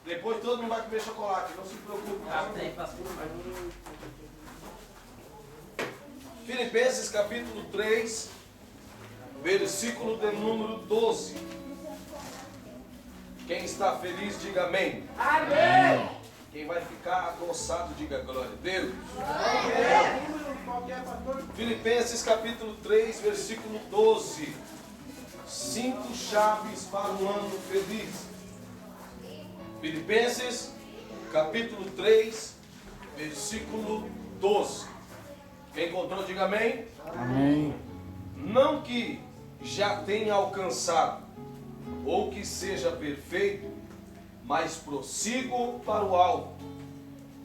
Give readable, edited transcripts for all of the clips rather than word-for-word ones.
Depois todo mundo vai comer chocolate, não se preocupe. Filipenses capítulo 3, versículo de número 12. Quem está feliz, diga amém. Amém. Quem vai ficar adoçado, diga glória a Deus. Amém. Filipenses capítulo 3, versículo 12. 5 chaves para um ano feliz. Filipenses capítulo 3, versículo 12. Quem encontrou, diga amém. Amém. Não que já tenha alcançado, ou que seja perfeito, mas prossigo para o alto.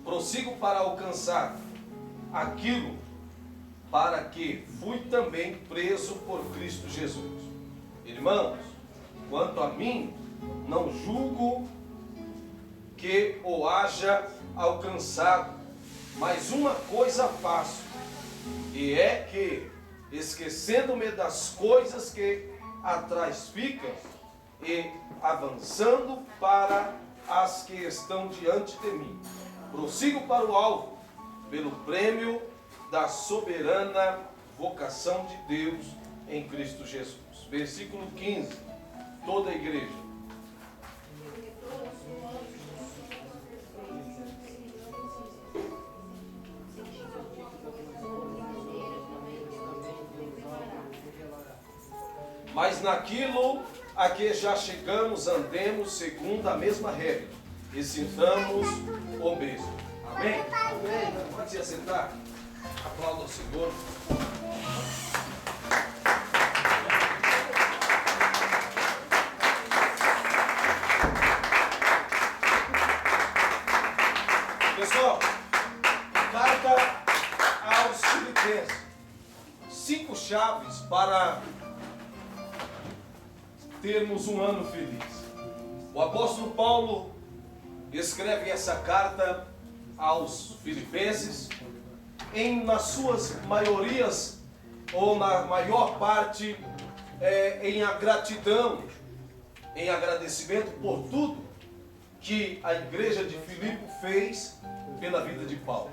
Prossigo para alcançar aquilo para que fui também preso por Cristo Jesus. Irmãos, quanto a mim, não julgo que o haja alcançado, mas uma coisa faço, e é que, esquecendo-me das coisas que atrás ficam, e avançando para as que estão diante de mim, prossigo para o alto, pelo prêmio da soberana vocação de Deus em Cristo Jesus. Versículo 15. Toda a igreja. Mas naquilo a que já chegamos, andemos segundo a mesma regra e sintamos o mesmo. Amém? Amém. Pode se assentar. Aplauda o Senhor. Pessoal, carta aos Filipenses. 5 chaves para termos um ano feliz. O apóstolo Paulo escreve essa carta aos Filipenses nas suas maiorias, ou na maior parte, em gratidão, em agradecimento por tudo que a igreja de Filipe fez pela vida de Paulo.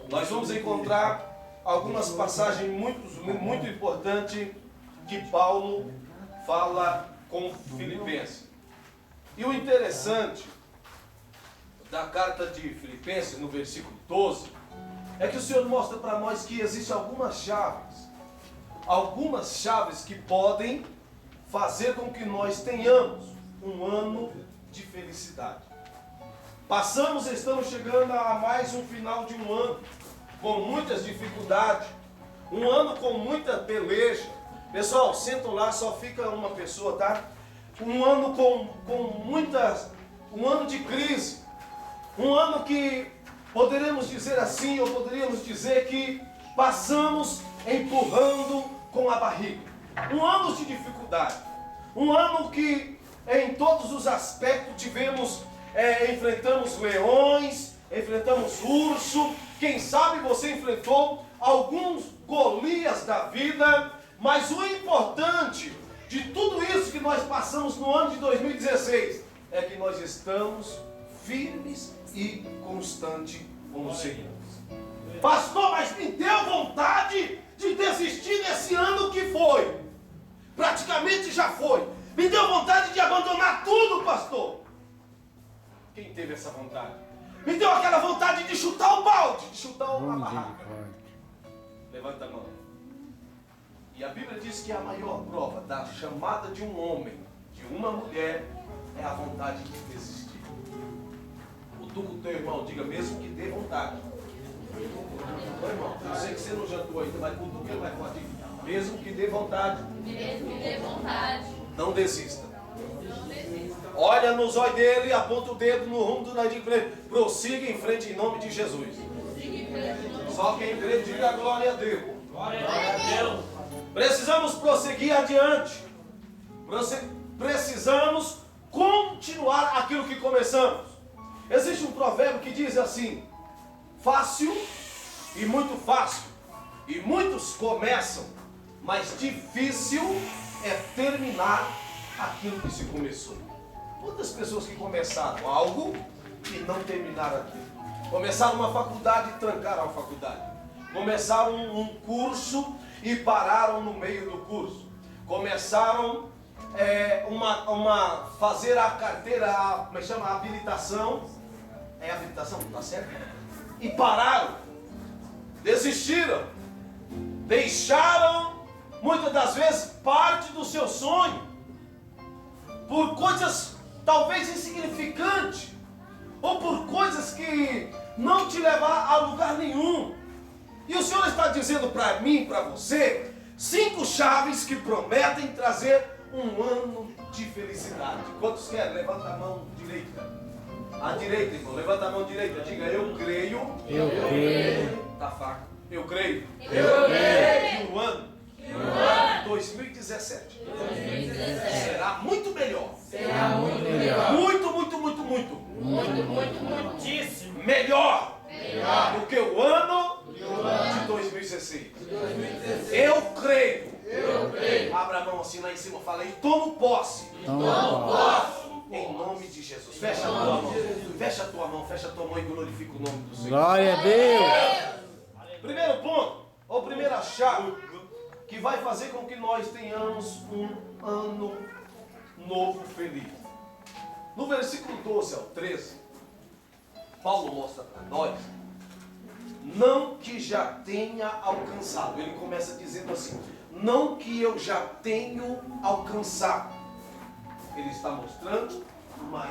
Nós vamos encontrar algumas passagens muito importantes que Paulo fala com Filipenses. E o interessante da carta de Filipenses, no versículo 12, é que o Senhor mostra para nós que existem algumas chaves que podem fazer com que nós tenhamos um ano de felicidade. Estamos chegando a mais um final de um ano com muitas dificuldades, um ano com muita peleja. Pessoal, sentam lá, só fica uma pessoa, tá? Um ano um ano de crise, um ano que poderíamos dizer assim, ou poderíamos dizer que passamos empurrando com a barriga. Um ano de dificuldade, um ano que em todos os aspectos enfrentamos leões, enfrentamos urso, quem sabe você enfrentou alguns Golias da vida, mas o importante de tudo isso que nós passamos no ano de 2016 é que nós estamos firmes e constantes com o Senhor. Pastor, mas me deu vontade de desistir nesse ano que foi. Praticamente já foi. Me deu vontade de abandonar tudo, pastor. Quem teve essa vontade? Me deu aquela vontade de chutar o balde, de chutar a barraca. Levanta a mão. E a Bíblia diz que a maior prova da chamada de um homem, de uma mulher, é a vontade de desistir. Cutuca o teu irmão, diga mesmo que dê vontade. Ô irmão, eu sei que você não jantou ainda, mas cutuca ele mais forte. Mesmo que dê vontade. Mesmo que dê vontade. Não desista. Olha nos olhos dele, aponta o dedo no rumo do nariz para ele. Prossiga em frente em nome de Jesus. Só quem crê, diga glória a Deus. Glória a Deus. Precisamos prosseguir adiante. Precisamos continuar aquilo que começamos. Existe um provérbio que diz assim: fácil e muito fácil, e muitos começam, mas difícil é terminar aquilo que se começou. Quantas pessoas que começaram algo e não terminaram aquilo? Começaram uma faculdade e trancaram a faculdade. Começaram um curso e pararam no meio do curso. Começaram fazer a carteira, como é que chama? A habilitação. É habilitação, tá certo? E pararam. Desistiram. Deixaram, muitas das vezes, parte do seu sonho. Por coisas talvez insignificantes. Ou por coisas que não te levar a lugar nenhum. E o Senhor está dizendo para mim e para você 5 chaves que prometem trazer um ano de felicidade. Quantos querem? Levanta a mão direita. A direita, irmão. Levanta a mão direita. Diga, eu creio. Eu creio. Tá fraco. Eu creio. Eu creio. Que o ano 2017 será muito melhor. Será muito melhor. Muito Muitíssimo. melhor do que o ano de 2016. Eu creio. Abra a mão assim lá em cima, fala aí, tomo posse. Em nome de Jesus. Fecha a tua mão. Fecha a tua mão, fecha a tua mão e glorifica o nome do Senhor. Glória a Deus. Primeiro ponto, ou primeira chave, que vai fazer com que nós tenhamos um ano novo feliz. No versículo 12 ao 13, Paulo mostra para nós, não que já tenha alcançado. Ele começa dizendo assim, não que eu já tenho alcançado. Ele está mostrando uma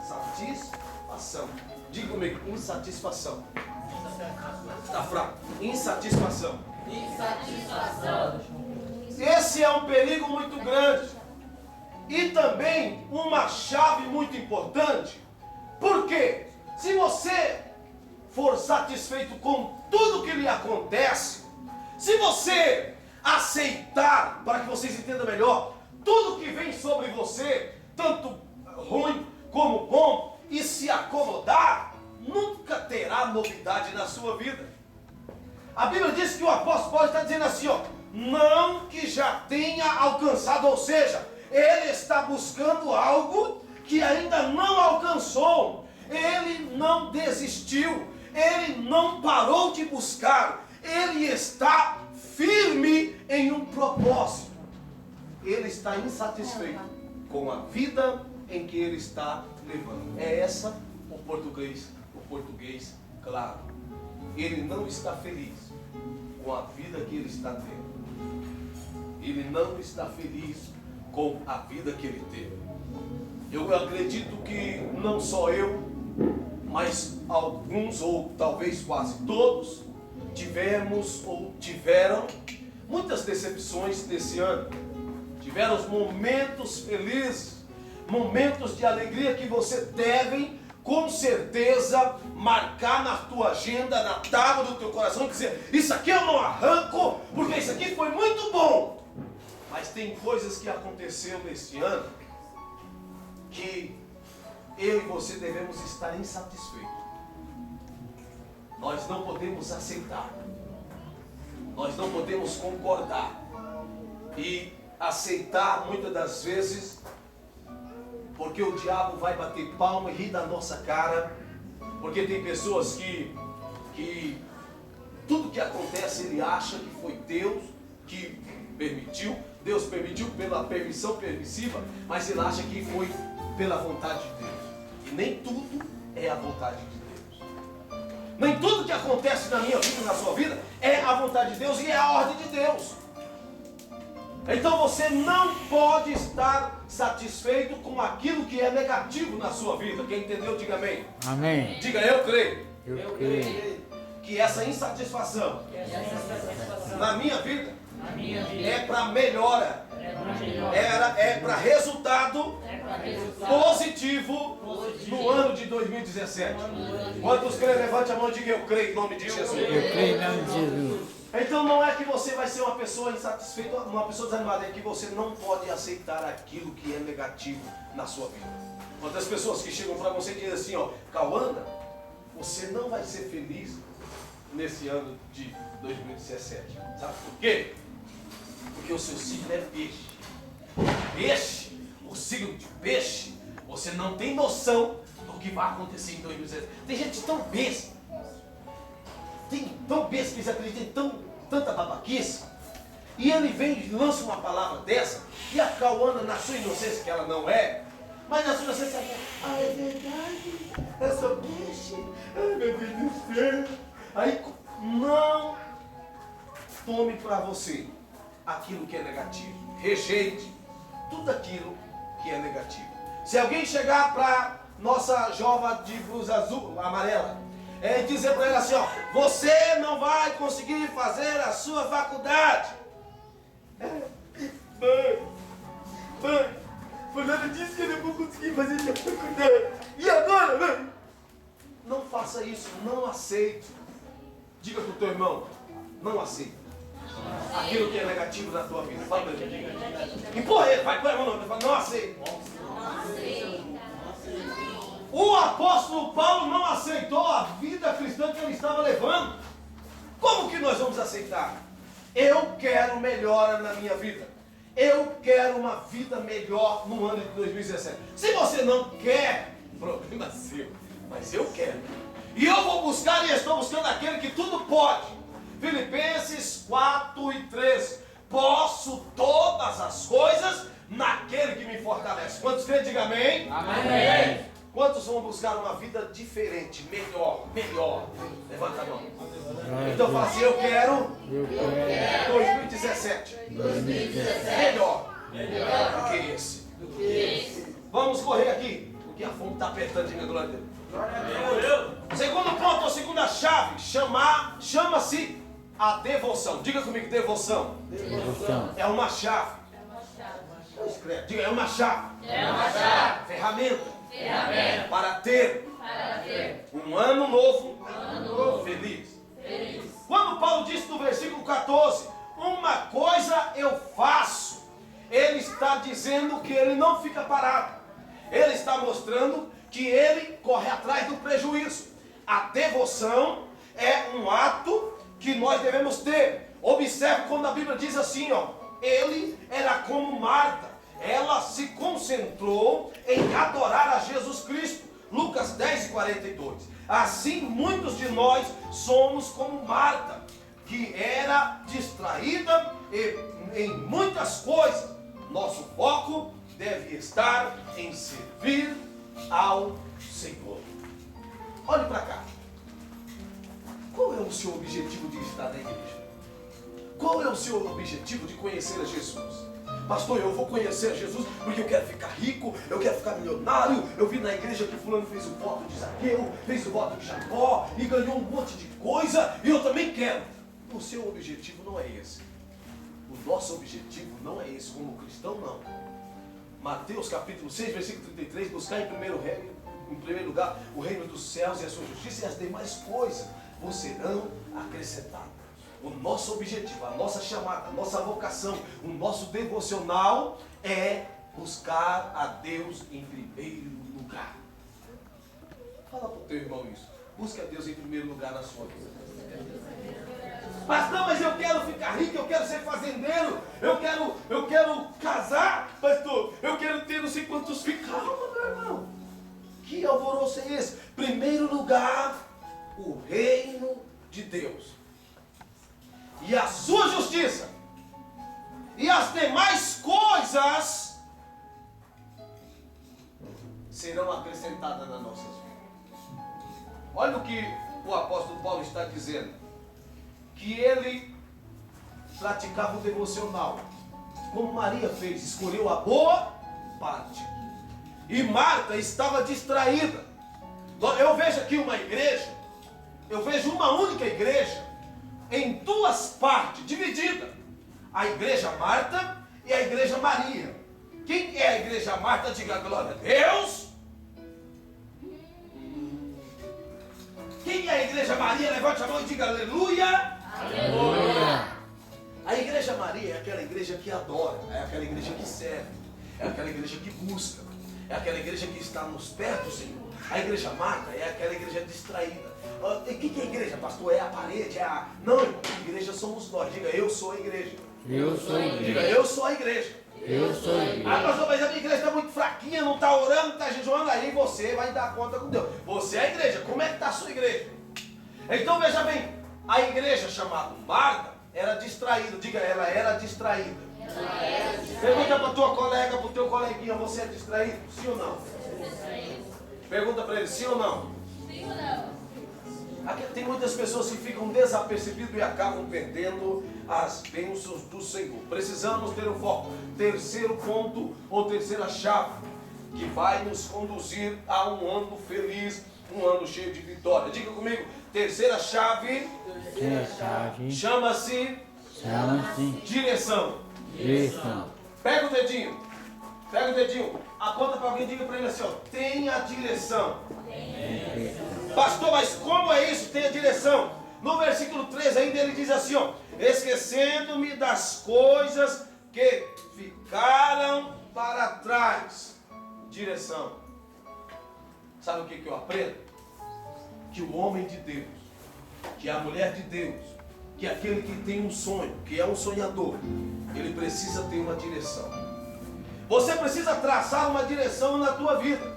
insatisfação. Diga comigo, insatisfação. Está fraco. Insatisfação. Insatisfação. Esse é um perigo muito grande. E também uma chave muito importante. Por quê? Se você for satisfeito com tudo que lhe acontece, se você aceitar, para que vocês entendam melhor, tudo que vem sobre você, tanto ruim como bom, e se acomodar, nunca terá novidade na sua vida. A Bíblia diz que o apóstolo Paulo está dizendo assim, ó, não que já tenha alcançado, ou seja, ele está buscando algo que ainda não alcançou. Ele não desistiu, ele não parou de buscar, ele está firme em um propósito. Ele está insatisfeito com a vida em que ele está levando. É essa o português claro. Ele não está feliz com a vida que ele está tendo. Ele não está feliz com a vida que ele teve. Eu acredito que não só eu, mas alguns, ou talvez quase todos, tivemos ou tiveram muitas decepções nesse ano. Tiveram momentos felizes, momentos de alegria que você deve, com certeza, marcar na tua agenda, na tábua do teu coração e dizer, isso aqui eu não arranco, porque isso aqui foi muito bom. Mas tem coisas que aconteceram neste ano que eu e você devemos estar insatisfeitos. Nós não podemos aceitar. Nós não podemos concordar. E aceitar muitas das vezes, porque o diabo vai bater palma e rir da nossa cara. Porque tem pessoas que tudo que acontece ele acha que foi Deus que permitiu. Deus permitiu pela permissão permissiva, mas ele acha que foi pela vontade de Deus. E nem tudo é a vontade de Deus. Nem tudo que acontece na minha vida e na sua vida é a vontade de Deus e é a ordem de Deus. Então você não pode estar satisfeito com aquilo que é negativo na sua vida. Quem entendeu, diga amém. Amém. Diga eu creio. Eu creio. Que essa insatisfação na minha vida é para melhora. É para resultado positivo no ano de 2017. Quantos creem? Levante a mão e diga eu creio em nome de Jesus. Eu creio em nome de Jesus. Então não é que você vai ser uma pessoa insatisfeita, uma pessoa desanimada, é que você não pode aceitar aquilo que é negativo na sua vida. Quantas pessoas que chegam para você e dizem assim, ó, Cauanda, você não vai ser feliz nesse ano de 2017. Sabe por quê? Porque o seu signo é peixe. Peixe, o signo de peixe, Você não tem noção do que vai acontecer em 2017. Tem gente tão besta. Tão besta que eles acreditam em tanta babaquice. E ele vem e lança uma palavra dessa. E a Cauana, na sua inocência, que ela não é. Mas na sua inocência, ela é verdade. Essa bicha. Ai, meu Deus do céu. Aí, não tome para você aquilo que é negativo. Rejeite tudo aquilo que é negativo. Se alguém chegar para nossa jovem de blusa azul, amarela, e dizer para ela assim, ó, você não vai conseguir fazer a sua faculdade. Mãe, fulano disse que eu não vou conseguir fazer a minha faculdade. E agora, mãe? Não faça isso, não aceite. Diga para o teu irmão, não aceite aquilo que é negativo na tua vida. Fala para ele. Empurra ele, vai para o irmão, não aceite. O apóstolo Paulo não aceitou a vida cristã que ele estava levando. Como que nós vamos aceitar? Eu quero melhora na minha vida. Eu quero uma vida melhor no ano de 2017. Se você não quer, problema seu. Mas eu quero. E eu vou buscar e estou buscando aquele que tudo pode. Filipenses 4:13. Posso todas as coisas naquele que me fortalece. Quantos creem? Diga amém. Amém. Quantos vão buscar uma vida diferente, melhor? Levanta a mão. Então fala assim, eu quero 2017. Melhor do que esse. Vamos correr aqui, porque a fome está apertando, diga glória a Deus. Segundo ponto, ou segunda chave, chama-se a devoção. Diga comigo, devoção. É uma chave. Diga, é uma chave. Ferramenta. Para ter um ano novo, feliz. Quando Paulo disse no versículo 14, uma coisa eu faço, ele está dizendo que ele não fica parado. Ele está mostrando que ele corre atrás do prejuízo. A devoção é um ato que nós devemos ter. Observe quando a Bíblia diz assim, ó, ele era como Marta. Ela se concentrou em adorar a Jesus Cristo. Lucas 10:42. Assim muitos de nós somos como Marta, que era distraída em muitas coisas. Nosso foco deve estar em servir ao Senhor. Olhe para cá. Qual é o seu objetivo de estar na igreja? Qual é o seu objetivo de conhecer a Jesus? Pastor, eu vou conhecer Jesus porque eu quero ficar rico, eu quero ficar milionário. Eu vi na igreja que fulano fez o voto de Zaqueu, fez o voto de Jacó e ganhou um monte de coisa e eu também quero. O seu objetivo não é esse. O nosso objetivo não é esse, como cristão não. Mateus capítulo 6, versículo 33, buscar em primeiro lugar o reino dos céus e a sua justiça, e as demais coisas vos serão acrescentadas. O nosso objetivo, a nossa chamada, a nossa vocação, o nosso devocional é buscar a Deus em primeiro lugar. Fala para o teu irmão isso. Busque a Deus em primeiro lugar na sua vida. Pastor, mas eu quero ficar rico, eu quero ser fazendeiro, eu quero casar, pastor, eu quero ter não sei quantos filhos. Calma, meu irmão. Que alvoroço é esse? Primeiro lugar, o reino de Deus e a sua justiça, e as demais coisas serão acrescentadas nas nossas vidas. Olha o que o apóstolo Paulo está dizendo, que ele praticava o devocional, como Maria fez, escolheu a boa parte, e Marta estava distraída. Eu vejo aqui uma igreja, eu vejo uma única igreja, em duas partes, dividida. A igreja Marta e a igreja Maria. Quem é a igreja Marta? Diga glória a Deus. Quem é a igreja Maria? Levante a mão e diga aleluia. Aleluia. A igreja Maria é aquela igreja que adora, é aquela igreja que serve, é aquela igreja que busca, é aquela igreja que está nos pés do Senhor. A igreja Marta é aquela igreja distraída. O que é igreja, pastor? É a parede? Não, irmão, igreja somos nós. Diga, eu sou a igreja. Eu sou a igreja. Diga, eu sou a igreja. Eu sou igreja. Ah, pastor, mas a minha igreja está muito fraquinha, não está orando, não está jejuando. Aí você vai dar conta com Deus. Você é a igreja. Como é que está a sua igreja? Então veja bem, a igreja chamada Marta era distraída. Diga, ela era distraída. Pergunta para a tua colega, para o teu coleguinha, você é distraído? Sim ou não? Pergunta para ele, sim ou não? Sim ou não? Aqui tem muitas pessoas que ficam desapercebidas e acabam perdendo as bênçãos do Senhor. Precisamos ter um foco. Terceiro ponto ou terceira chave que vai nos conduzir a um ano feliz, um ano cheio de vitória. Diga comigo, terceira chave chama-se direção. Direção. Pega o dedinho, aponta para alguém e diga para ele assim, ó, tenha direção. Pastor, mas como é isso? Tenha direção. No versículo 3 ainda ele diz assim, ó, esquecendo-me das coisas que ficaram para trás. Direção. Sabe o que eu aprendo? Que o homem de Deus, que a mulher de Deus, que aquele que tem um sonho, que é um sonhador, ele precisa ter uma direção. Você precisa traçar uma direção na tua vida.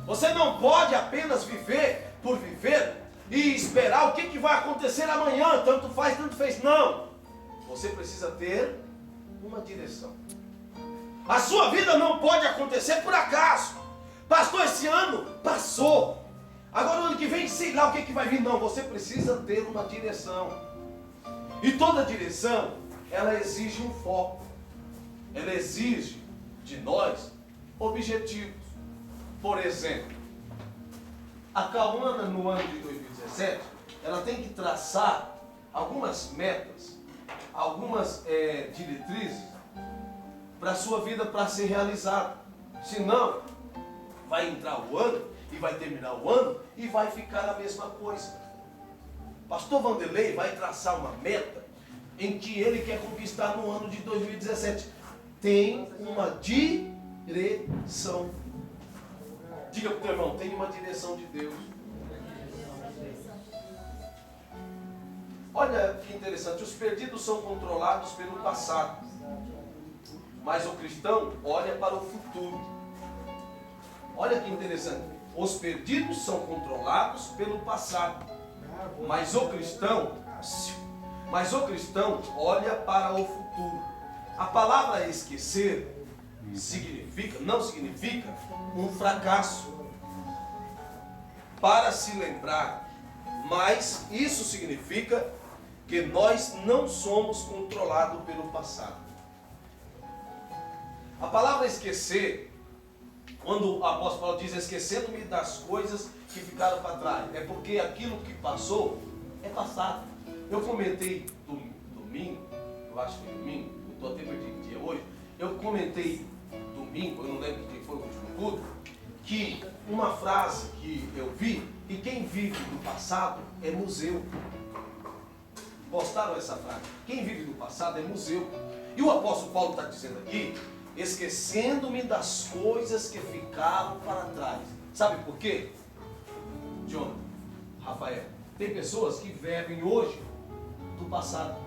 Você não pode apenas viver por viver e esperar o que vai acontecer amanhã, tanto faz, tanto fez. Não. Você precisa ter uma direção. A sua vida não pode acontecer por acaso. Pastor, esse ano passou. Agora o ano que vem, sei lá o que vai vir. Não, você precisa ter uma direção. E toda direção, ela exige um foco. Ela exige de nós objetivos. Por exemplo, a Cauana no ano de 2017, ela tem que traçar algumas metas, algumas diretrizes para a sua vida para ser realizada. Senão, vai entrar o ano e vai terminar o ano e vai ficar a mesma coisa. Pastor Vanderlei vai traçar uma meta em que ele quer conquistar no ano de 2017. Tem uma direção. Diga para o teu irmão, tem uma direção de Deus. Olha que interessante, os perdidos são controlados pelo passado, mas o cristão olha para o futuro. Olha que interessante, os perdidos são controlados pelo passado, mas o cristão olha para o futuro. A palavra esquecer não significa um fracasso. Para se lembrar, mas isso significa que nós não somos controlados pelo passado. A palavra esquecer, quando o apóstolo Paulo diz esquecendo-me das coisas que ficaram para trás, é porque aquilo que passou é passado. Eu comentei domingo, eu acho que foi domingo, eu estou até perdido dia hoje, eu comentei domingo, eu não lembro quem foi o último culto, que uma frase que eu vi, e quem vive do passado é museu. Postaram essa frase, quem vive do passado é museu. E o apóstolo Paulo está dizendo aqui, esquecendo-me das coisas que ficaram para trás. Sabe por quê? Jonathan, Rafael, tem pessoas que vivem hoje do passado.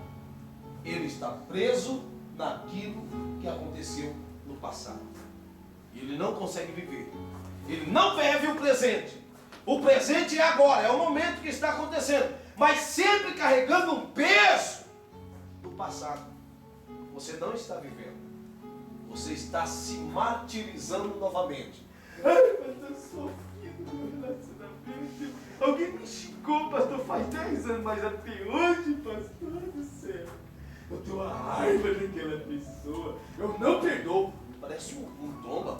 Ele está preso naquilo que aconteceu no passado. Ele não consegue viver. Ele não vive o presente. O presente é agora, é o momento que está acontecendo. Mas sempre carregando um peso do passado. Você não está vivendo. Você está se martirizando novamente. Ai, mas eu sofri no relacionamento. Alguém me xingou, pastor, faz 10 anos, mas até hoje, pastor do céu. Eu tenho uma raiva daquela pessoa. Eu não perdoo. Parece um tomba.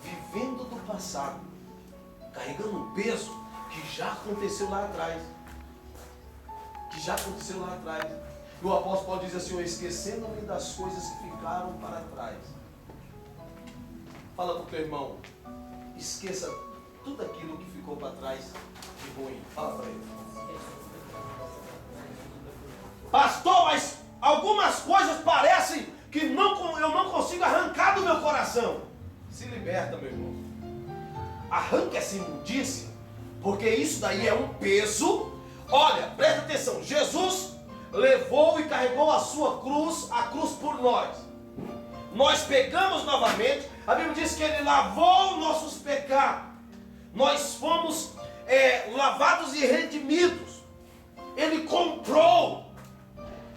Vivendo do passado. Carregando um peso que já aconteceu lá atrás. E o apóstolo Paulo diz assim, esquecendo-me das coisas que ficaram para trás. Fala para o teu irmão, esqueça tudo aquilo que ficou para trás de ruim. Fala para ele. Pastor, mas algumas coisas parecem que eu não consigo arrancar do meu coração. Se liberta, meu irmão. Arranque essa imundícia, porque isso daí é um peso. Olha, presta atenção, Jesus levou e carregou a sua cruz, a cruz por nós. nós pegamos novamente. A Bíblia diz que Ele lavou nossos pecados. Nós fomos lavados e redimidos. Ele comprou.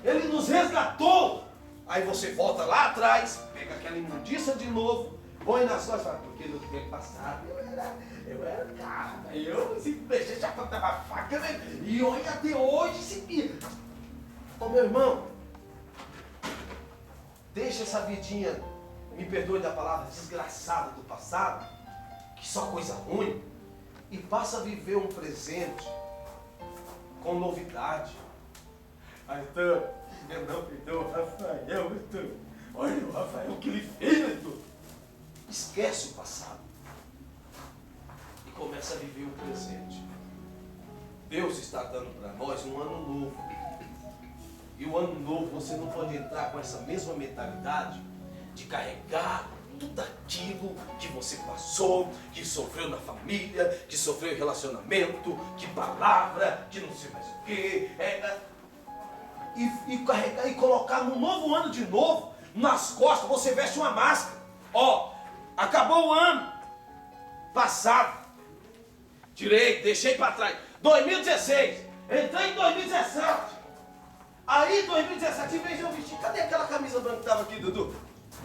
Ele nos resgatou. Aí você volta lá atrás, pega aquela imundícia de novo, põe nas suas falas, porque no tempo passado eu era cara, eu se mexer já tava faca, né? E olha até hoje se. Ô meu irmão, deixa essa vidinha, me perdoe da palavra, desgraçada do passado, que só coisa ruim, e passa a viver um presente com novidade. Arthur, eu não perdoa o Rafael, Arthur. Olha o Rafael, o que ele fez, Arthur. Esquece o passado e começa a viver o presente. Deus está dando para nós um ano novo. E o ano novo você não pode entrar com essa mesma mentalidade de carregar tudo aquilo que você passou, que sofreu na família, que sofreu em relacionamento, que palavra, que não sei mais o que. E carregar e colocar no novo ano de novo, nas costas, você veste uma máscara. Ó, acabou o ano passado, tirei, deixei para trás. 2016, entrei em 2017. Aí 2017, em vez de eu vestir, cadê aquela camisa branca que estava aqui, Dudu?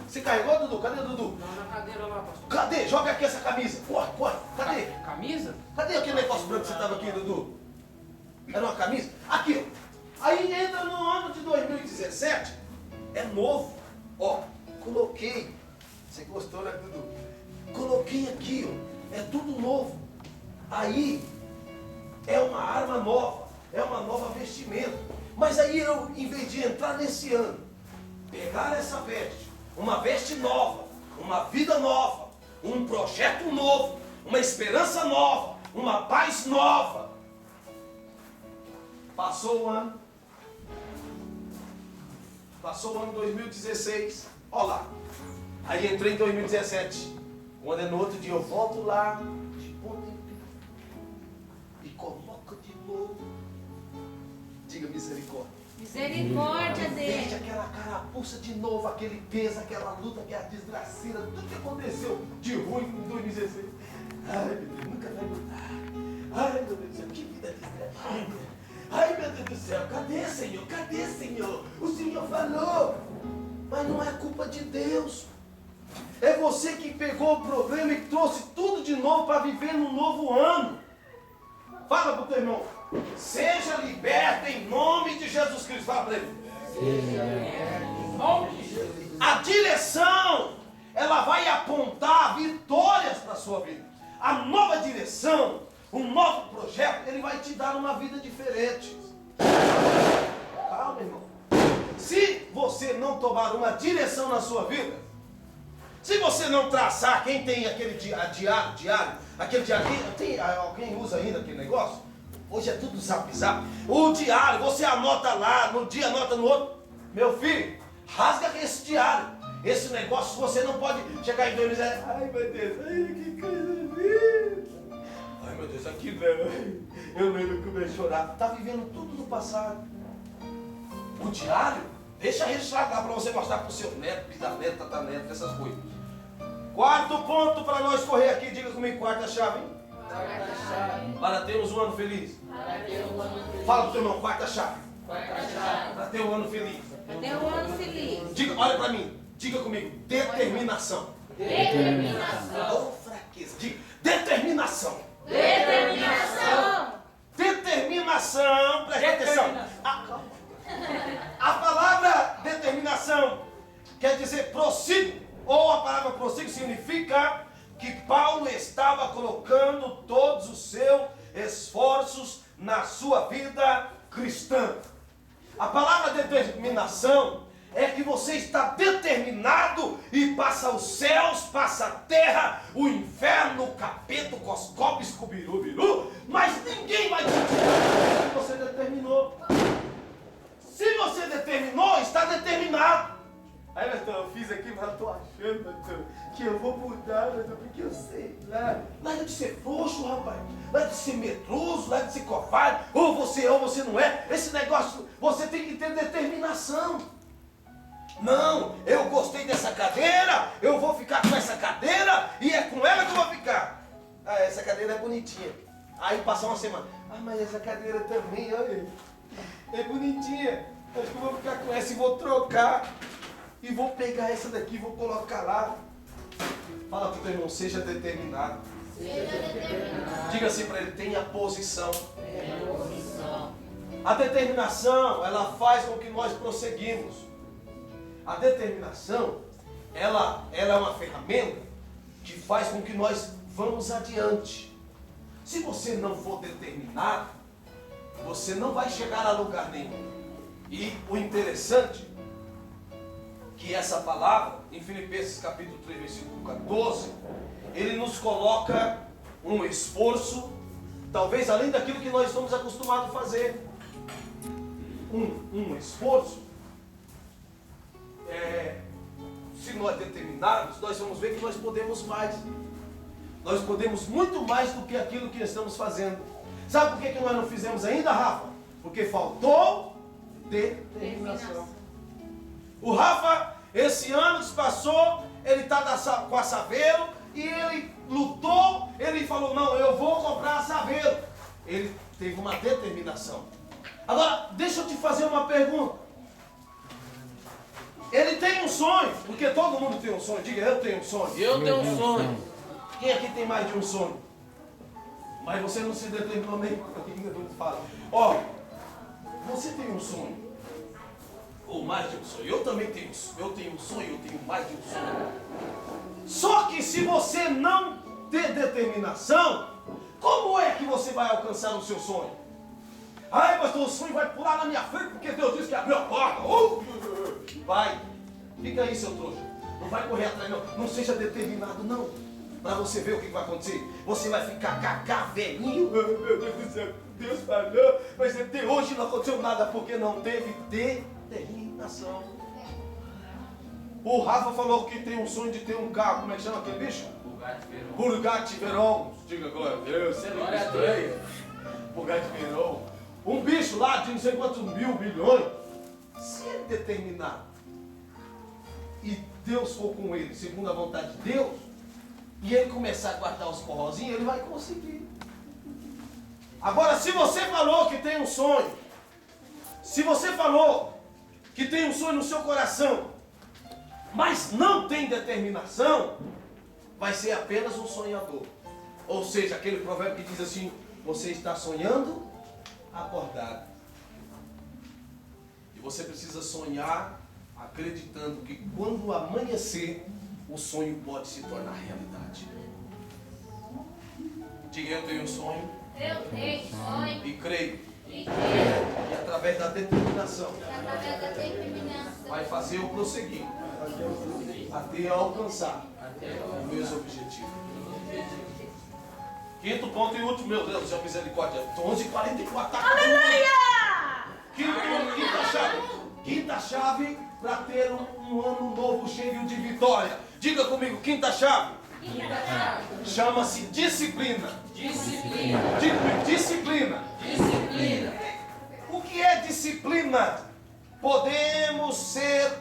Você carregou, Dudu? Cadê, Dudu? Não, na cadeira lá, pastor. Cadê? Joga aqui essa camisa. Corre. Cadê? Camisa? Cadê aquele negócio branco que você estava aqui, Dudu? Era uma camisa? Aqui, ó. Aí entra no ano de 2017, é novo. Ó, coloquei. Você gostou, né, Dudu? Coloquei aqui, ó. É tudo novo. Aí é uma arma nova, é uma nova vestimenta. Mas aí eu, em vez de entrar nesse ano, pegar essa veste, uma veste nova, uma vida nova, um projeto novo, uma esperança nova, uma paz nova. Passou o ano. Passou o ano 2016. Olha lá. Aí entrei em 2017. Quando é no outro dia eu volto lá de ponta e coloco de novo. Diga misericórdia. Misericórdia Deixa dele. aquela carapuça de novo, aquele peso, aquela luta, aquela desgraceira, tudo que aconteceu de ruim em 2016. Ai, meu Deus, nunca vai mudar. Ai, meu Deus do céu, que vida desgraçada. Ai, meu Deus do céu, cadê, Senhor? Cadê, Senhor? O Senhor falou. Mas não é culpa de Deus. É você que pegou o problema e trouxe tudo de novo para viver num novo ano. Fala para o teu irmão. Seja liberto em nome de Jesus Cristo. Fala para ele. Em nome de Jesus. A direção, ela vai apontar vitórias para a sua vida. A nova direção, um novo projeto, ele vai te dar uma vida diferente. Calma, irmão. Se você não tomar uma direção na sua vida, se você não traçar, quem tem aquele diário, aquele diário, alguém usa ainda aquele negócio? Hoje é tudo zap. O diário, você anota lá, no dia anota no outro. Meu filho, rasga esse diário. Esse negócio você não pode chegar em 2017. Ai, meu Deus, ai, que coisa linda. Ai, meu Deus, aqui não. Eu lembro que comecei a chorar. Está vivendo tudo no passado. O diário, deixa registrado lá para você mostrar para o seu neto, bisneto, tataraneto, essas coisas. Quarto ponto para nós correr aqui. Diga comigo, quarta chave, hein? Para termos um ano feliz. Fala para o teu irmão, quarta chave. Para ter um ano feliz. Até um ano feliz. Diga, olha para mim. Diga comigo, determinação. Determinação. Oh, fraqueza. Diga, determinação. Determinação. Determinação, preste atenção. A palavra determinação quer dizer prossigo. Ou a palavra prossigo significa que Paulo estava colocando todos os seus esforços na sua vida cristã. A palavra determinação é que você está determinado e passa os céus, passa a terra, o inferno, o capeta, o coscope, escubiru-biru, mas ninguém vai te tirar se você determinou. Se você determinou, está determinado. Aí, eu fiz aqui, mas eu estou achando, que eu vou mudar, porque eu sei. Nada de ser frouxo, rapaz. Nada de ser medroso, nada de ser covarde. Ou você não é. Esse negócio, você tem que ter determinação. Não, eu gostei dessa cadeira, eu vou ficar com essa cadeira e é com ela que eu vou ficar. Ah, essa cadeira é bonitinha. Aí passa uma semana. Ah, mas essa cadeira também, olha, é bonitinha. Acho que eu vou ficar com essa e vou trocar. E vou pegar essa daqui e vou colocar lá. Fala para o teu irmão, seja determinado. Diga assim para ele, tenha posição. A determinação, ela faz com que nós prosseguimos. A determinação, ela é uma ferramenta que faz com que nós vamos adiante. Se você não for determinado, você não vai chegar a lugar nenhum. E o interessante que essa palavra, em Filipenses capítulo 3, versículo 14, ele nos coloca um esforço, talvez além daquilo que nós estamos acostumados a fazer. Um esforço. Se nós determinarmos, nós vamos ver que nós podemos mais. Nós podemos muito mais do que aquilo que estamos fazendo. Sabe por que nós não fizemos ainda, Rafa? Porque faltou determinação. O Rafa, esse ano que passou, ele está com a Saveiro e ele lutou, ele falou, não, eu vou comprar a Saveiro. Ele teve uma determinação. Agora, deixa eu te fazer uma pergunta. Ele tem um sonho, porque todo mundo tem um sonho. Diga, eu tenho um sonho. Eu tenho um sonho. Quem aqui tem mais de um sonho? Mas você não se determinou nem ainda não fala. Ó, você tem um sonho. Ou mais de um sonho. Eu também tenho. Eu tenho um sonho, eu tenho mais de um sonho. Só que se você não ter determinação, como é que você vai alcançar o seu sonho? Ai, pastor, o sonho vai pular na minha frente porque Deus disse que abriu a porta. Vai. Fica aí, seu trouxa. Não vai correr atrás, não. Não seja determinado, não. Para você ver o que vai acontecer. Você vai ficar cacá, velhinho. Meu Deus do céu, Deus falou. Mas até hoje não aconteceu nada porque não teve determinação. O Rafa falou que tem um sonho de ter um carro. Como é que chama aquele bicho? Bugatti Veyron. Diga glória a Deus. Glória a Deus. Bugatti Veyron. Um bicho lá de não sei quantos mil bilhões. Se ele determinar e Deus for com ele, segundo a vontade de Deus, e ele começar a guardar os forrozinhos, ele vai conseguir. Agora, se você falou que tem um sonho, se você falou que tem um sonho no seu coração, mas não tem determinação, vai ser apenas um sonhador. Ou seja, aquele provérbio que diz assim, você está sonhando acordado. E você precisa sonhar acreditando que quando amanhecer, o sonho pode se tornar realidade. Diga, eu tenho um sonho. Eu tenho sonho. E creio. E E através da determinação, através da determinação, vai fazer eu prosseguir até alcançar os meus objetivos. Quinto ponto e último, meu Deus, seja misericórdia. 11h44. Aleluia! Quinta chave para ter um ano novo cheio de vitória. Diga comigo, quinta chave. Chama-se disciplina. Disciplina. Diga comigo, disciplina. Disciplina. O que é disciplina? Podemos ser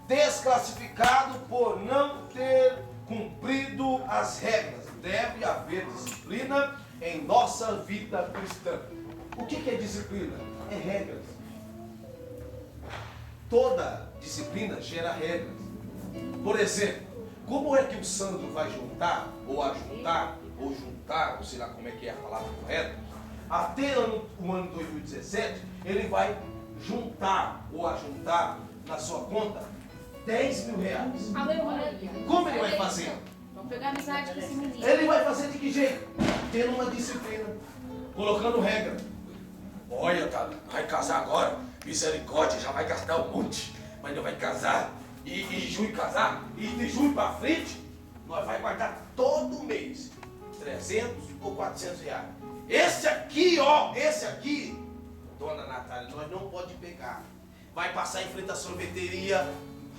desclassificados por não ter cumprido as regras. Deve haver disciplina em nossa vida cristã. O que é disciplina? É regras. Toda disciplina gera regras. Por exemplo, como é que o Sandro vai juntar, ou ajuntar, ou sei lá como é que é a palavra correta, até o ano 2017, ele vai juntar ou ajuntar na sua conta 10 mil reais. Aleluia! Como ele vai fazer? Vamos pegar amizade com esse menino. Ele vai fazer de que jeito? Tendo uma disciplina, colocando regra. Olha, cara, vai casar agora, misericórdia, já vai gastar um monte, mas não vai casar, e em junho casar, e de junho para frente, nós vai guardar todo mês 300 ou 400 reais. Esse aqui, dona Natália, nós não pode pegar. Vai passar em frente à sorveteria,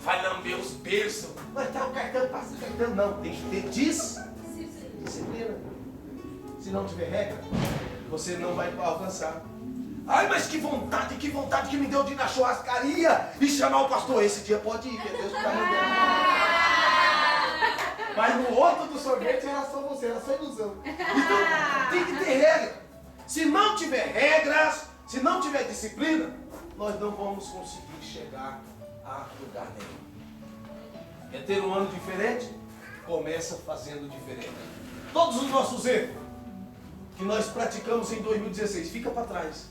vai lamber os berços. Mas tá o cartão, passa o cartão. Não, tem que ter disciplina. Se não tiver regra, você não vai alcançar. Ai, mas que vontade que me deu de ir na churrascaria e chamar o pastor. Esse dia pode ir, que Deus está mandando. Mas no outro do sorvete era só você, era só ilusão. Então tem que ter regra. Se não tiver regras, se não tiver disciplina, nós não vamos conseguir chegar a lugar nenhum. Quer ter um ano diferente? Começa fazendo diferente. Todos os nossos erros que nós praticamos em 2016, fica para trás.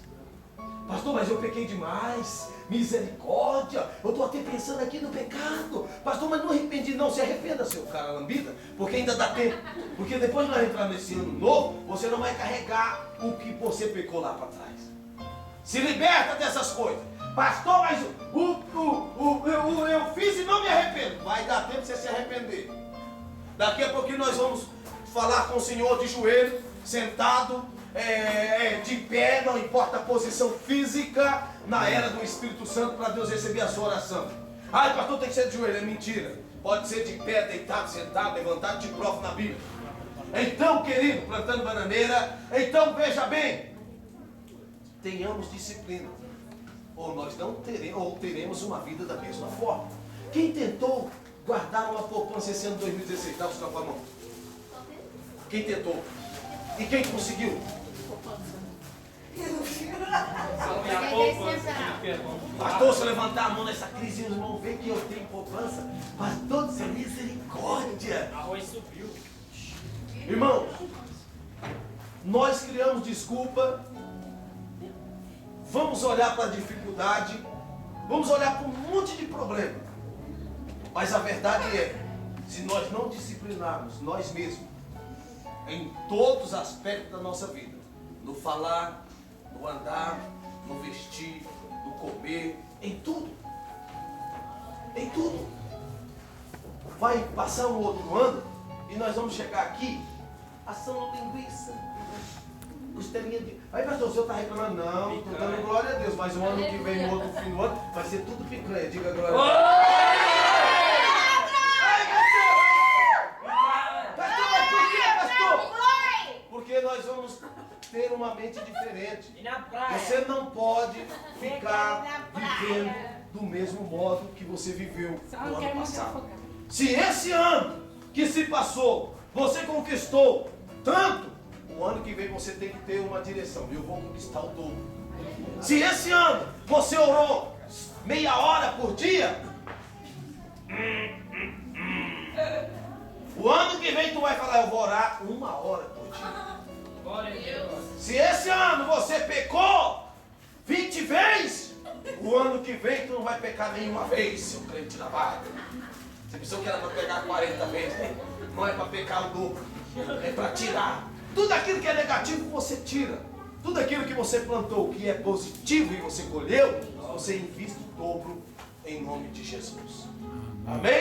Pastor, mas eu pequei demais, misericórdia, eu estou até pensando aqui no pecado. Pastor, mas não arrependi. Não, se arrependa, seu cara lambida, porque ainda dá tempo. Porque depois de nós entrar nesse ano novo, você não vai carregar o que você pecou lá para trás. Se liberta dessas coisas. Pastor, mas eu fiz e não me arrependo. Vai dar tempo de você se arrepender. Daqui a pouquinho nós vamos falar com o Senhor de joelho, sentado, de pé, não importa a posição física, na era do Espírito Santo, para Deus receber a sua oração. Ai, pastor, tem que ser de joelho. É mentira. Pode ser de pé, deitado, sentado, levantado, te provo na Bíblia. Então, querido, plantando bananeira, então veja bem, tenhamos disciplina, ou nós não teremos, ou teremos uma vida da mesma forma. Quem tentou guardar uma poupança esse ano de 2016? Dá o sinal com a mão. Quem tentou? E quem conseguiu? Pastor, se eu levantar a mão nessa crise, eles vão ver que eu tenho poupança. Pastor, isso é misericórdia. Arroz subiu. Irmãos, nós criamos desculpa. Vamos olhar para a dificuldade. Vamos olhar para um monte de problema. Mas a verdade é, se nós não disciplinarmos nós mesmos, em todos os aspectos da nossa vida, no falar, no andar, no vestir, no comer, em tudo, vai passar um outro ano e nós vamos chegar aqui assando linguiça, costelinha de... Aí pastor, o senhor está reclamando? Não, estou dando glória a Deus, mas o ano que vem, no outro fim do ano, vai ser tudo picanha, diga glória a Deus. Porque nós vamos ter uma mente diferente. E na praia? Você não pode ficar vivendo do mesmo modo que você viveu no ano passado. Se esse ano que se passou, você conquistou tanto, o ano que vem você tem que ter uma direção. Eu vou conquistar o dobro. Se esse ano você orou meia hora por dia, o ano que vem tu vai falar, eu vou orar 1 hora por dia. Se esse ano você pecou 20 vezes, o ano que vem tu não vai pecar nenhuma vez, seu crente na barra. Você pensou que era para pecar 40 vezes, né? Não é para pecar o dobro, é para tirar. Tudo aquilo que é negativo você tira. Tudo aquilo que você plantou que é positivo e você colheu, você investe o dobro em nome de Jesus. Amém?